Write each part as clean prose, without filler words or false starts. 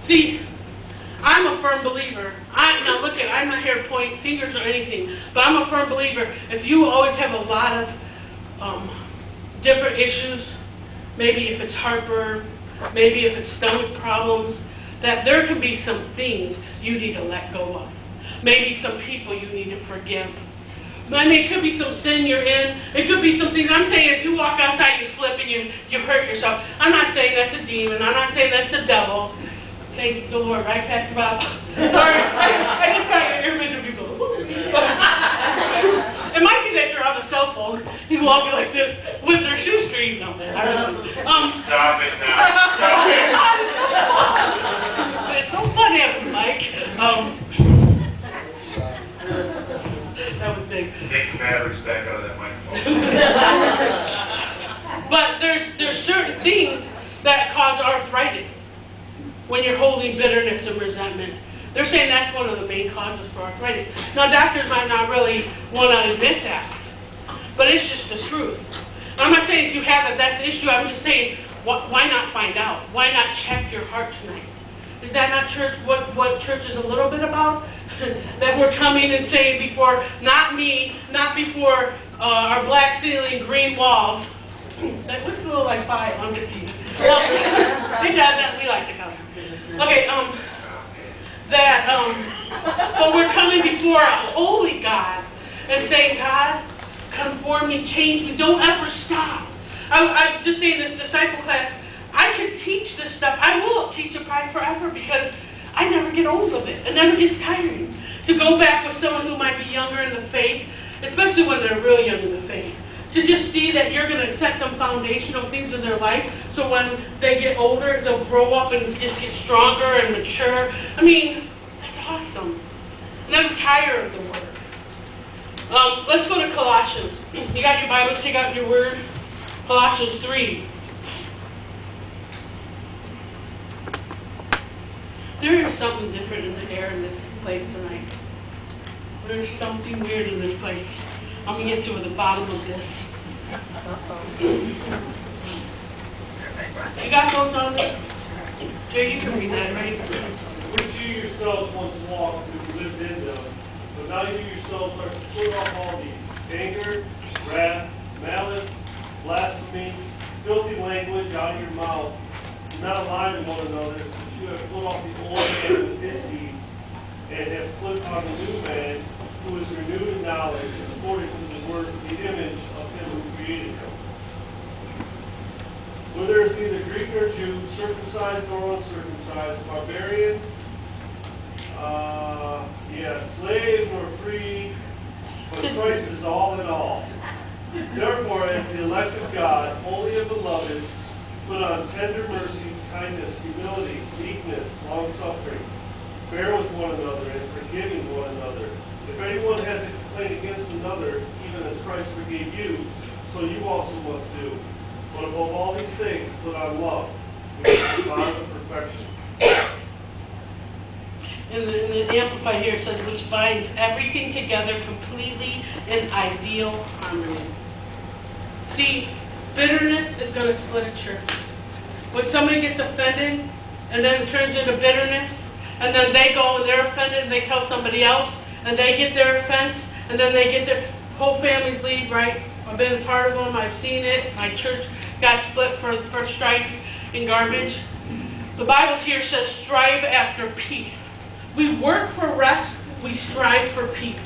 See, I'm a firm believer. Now look at, I'm not here to point fingers or anything, but I'm a firm believer. If you always have a lot of different issues, maybe if it's heartburn, maybe if it's stomach problems, that there could be some things you need to let go of. Maybe some people you need to forgive. I mean, it could be some sin you're in. It could be some things. I'm saying if you walk outside, you slip and you hurt yourself. I'm not saying that's a demon. I'm not saying that's the devil. Thank the Lord, right, Pastor Bob? Sorry, I just got your vision people. It might be that you're on a cell phone. He's walking like this with their shoestring. No, I wasn't. Stop it now. Stop it. It's so funny having Mike. That was big. Take the batteries back out of that microphone. But there's certain things that cause arthritis when you're holding bitterness and resentment. They're saying that's one of the main causes for arthritis. Now, doctors might not really want to admit that, but it's just the truth. I'm not saying if you have it, that's the issue. I'm just saying, why not find out? Why not check your heart tonight? Is that not church? What church is a little bit about? That we're coming and saying before, not me, not before our black ceiling, green walls. That looks a little like fire. I'm just teasing. That we like to come. Okay, but we're coming before a holy God and saying, God, conform me, change me. Don't ever stop. I'm just saying this disciple class, I could teach this stuff. I will teach it probably forever because I never get old of it. It never gets tiring. To go back with someone who might be younger in the faith, especially when they're real young in the faith, to just see that you're going to set some foundational things in their life so when they get older, they'll grow up and just get stronger and mature. I mean, that's awesome. Never tire of the Word. Let's go to Colossians. You got your Bibles? Take out your Word. Colossians 3. There is something different in the air in this place tonight. There's something weird in this place. I'm going to get to the bottom of this. You got those on there? Jay, you can read that, right? Which you yourselves once walked when you lived in them, but now you yourselves are to put off all these: anger, wrath, malice, blasphemy, filthy language out of your mouth. Do not lie to one another, but you have put off the old man with his deeds, and have put on the new man, who is renewed in knowledge, according to the word of the image of him who created him. Where there is neither Greek nor Jew, circumcised nor uncircumcised, barbarian, slave nor free, but Christ is all in all. Therefore, as the elect of God, holy and beloved, put on tender mercies, kindness, humility, meekness, long-suffering, bear with one another, and forgiving one another. If anyone has a complaint against another, even as Christ forgave you, so you also must do. But above all these things, put on love, which is the bond of perfection. And the Amplified here says, which binds everything together completely in ideal harmony. See, bitterness is going to split a church. When somebody gets offended, and then it turns into bitterness, and then they go and they're offended, and they tell somebody else, and they get their offense, and then they get their whole families leave, right? I've been a part of them. I've seen it. My church got split for strife and garbage. The Bible here says, strive after peace. We work for rest. We strive for peace.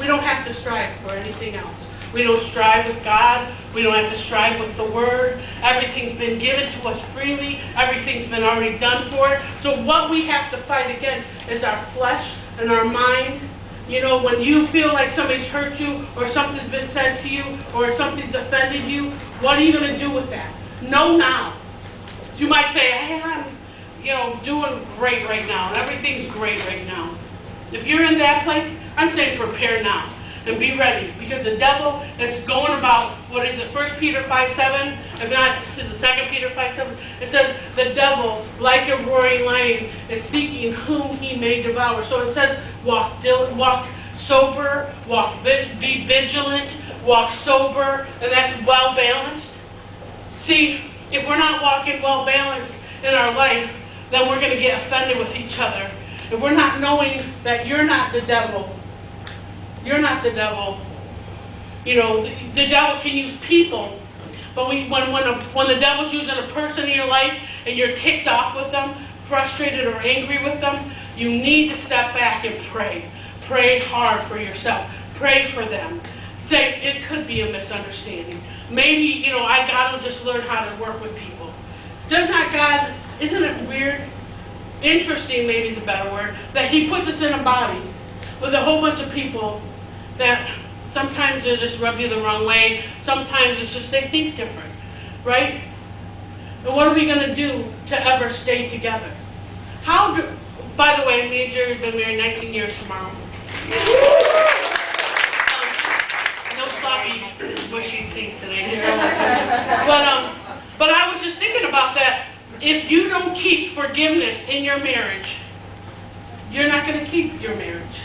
We don't have to strive for anything else. We don't strive with God. We don't have to strive with the Word. Everything's been given to us freely. Everything's been already done for it. So what we have to fight against is our flesh and our mind. You know, when you feel like somebody's hurt you or something's been said to you or something's offended you, what are you going to do with that? Know now. You might say, hey, I'm doing great right now. Everything's great right now. If you're in that place, I'm saying prepare now and be ready, because the devil is going about, 1 Peter 5:7, if not it's 2 Peter 5:7, it says the devil, like a roaring lion, is seeking whom he may devour. So it says walk sober, be vigilant, walk sober, and that's well balanced. See, if we're not walking well balanced in our life, then we're going to get offended with each other. If we're not knowing that you're not the devil, you're not the devil. You know, the devil can use people, but when the devil's using a person in your life and you're ticked off with them, frustrated or angry with them, you need to step back and pray. Pray hard for yourself. Pray for them. Say, it could be a misunderstanding. Maybe, you know, God will just learn how to work with people. Does not God, isn't it weird? Interesting, maybe is a better word, that he puts us in a body with a whole bunch of people that sometimes they just rub you the wrong way. Sometimes it's just they think different, right? And what are we going to do to ever stay together? By the way, me and Jerry have been married 19 years tomorrow. No sloppy, bushy things today. But I was just thinking about that. If you don't keep forgiveness in your marriage, you're not going to keep your marriage.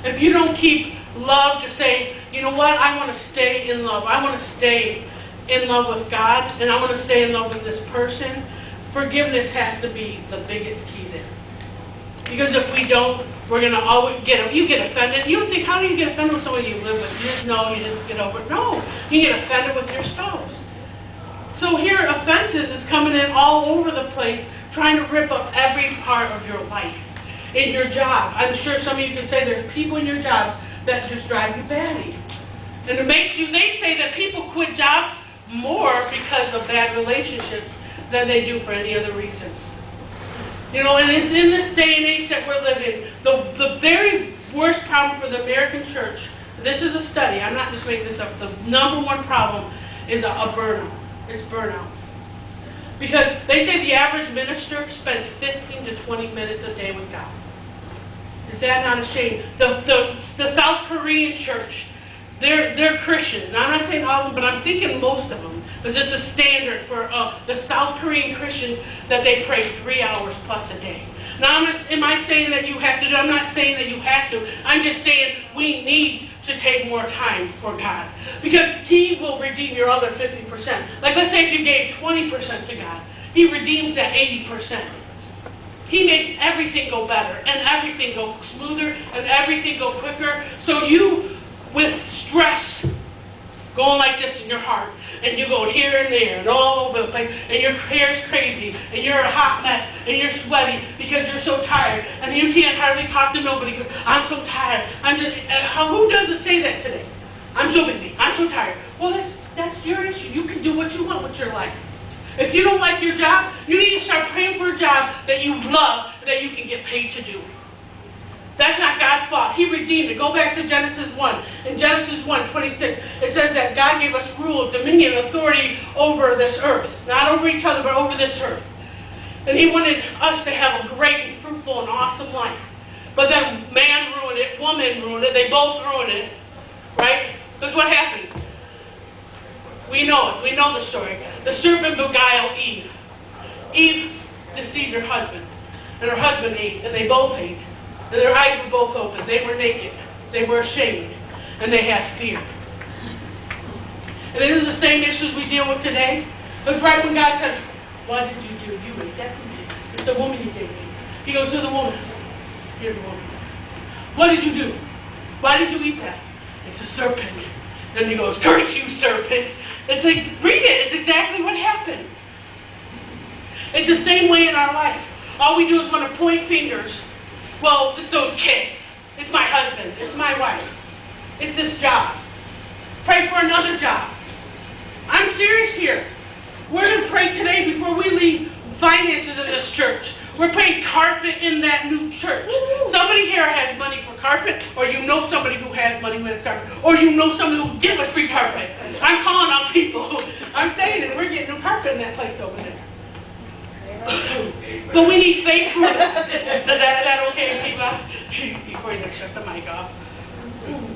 If you don't keep love to say, you know what, I want to stay in love. I want to stay in love with God, and I want to stay in love with this person. Forgiveness has to be the biggest key there. Because if we don't, we're going to always you get offended. You don't think, how do you get offended with someone you live with? You just know you just get over it. No, you get offended with your spouse. So here, offenses is coming in all over the place, trying to rip up every part of your life. In your job, I'm sure some of you can say there's people in your jobs that just drive you batty. And it makes you, they say that people quit jobs more because of bad relationships than they do for any other reason. You know, and in this day and age that we're living, the very worst problem for the American church, this is a study, I'm not just making this up, the number one problem is a burnout. It's burnout. Because they say the average minister spends 15 to 20 minutes a day with God. Is that not a shame? The South Korean church, they're Christians. Now, I'm not saying all of them, but I'm thinking most of them. It's just a standard for the South Korean Christians that they pray 3 hours plus a day. Now, am I saying that you have to do? I'm not saying that you have to. I'm just saying we need to take more time for God. Because he will redeem your other 50%. Like, let's say if you gave 20% to God, he redeems that 80%. He makes everything go better, and everything go smoother, and everything go quicker. So you, with stress, going like this in your heart, and you go here and there, and all over the place, and your hair's crazy, and you're a hot mess, and you're sweaty because you're so tired, and you can't hardly talk to nobody because I'm so tired. Who doesn't say that today? I'm so busy. I'm so tired. Well, that's your issue. You can do what you want with your life. If you don't like your job, you need to start praying for a job that you love, that you can get paid to do. That's not God's fault. He redeemed it. Go back to Genesis 1. In Genesis 1:26, it says that God gave us rule, dominion, authority over this earth. Not over each other, but over this earth. And he wanted us to have a great and fruitful and awesome life. But then man ruined it, woman ruined it, they both ruined it. Right? Because what happened? We know it. We know the story. The serpent beguiled Eve. Eve deceived her husband. And her husband ate, and they both ate. And their eyes were both open. They were naked. They were ashamed. And they had fear. And these are the same issues we deal with today. It was right when God said, what did you do? You ate that from me. It's the woman you gave me. He goes to the woman. Here's the woman. What did you do? Why did you eat that? It's a serpent. Then he goes, curse you, serpent. It's like, read it. It's exactly what happened. It's the same way in our life. All we do is want to point fingers. Well, it's those kids. It's my husband. It's my wife. It's this job. Pray for another job. I'm serious here. We're going to pray today before we leave finances in this church. We're paying carpet in that new church. Somebody here has money for carpet, or you know somebody who has money with his carpet, or you know somebody who will give us free carpet. I'm calling on people. I'm saying it. We're getting new carpet in that place over there. But we need faith for that. Is that okay, Kiva? Before you shut the mic off.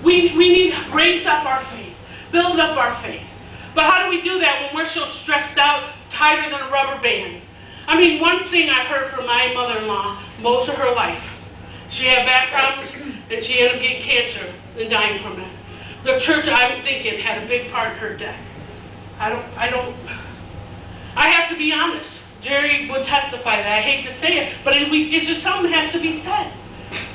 We need to raise up our faith. Build up our faith. But how do we do that when we're so stressed out, tighter than a rubber band? I mean, one thing I heard from my mother-in-law most of her life, she had back problems, and she ended up getting cancer and dying from it. The church, I'm thinking, had a big part in her death. I have to be honest. Jerry would testify that, I hate to say it, but it's just something that has to be said.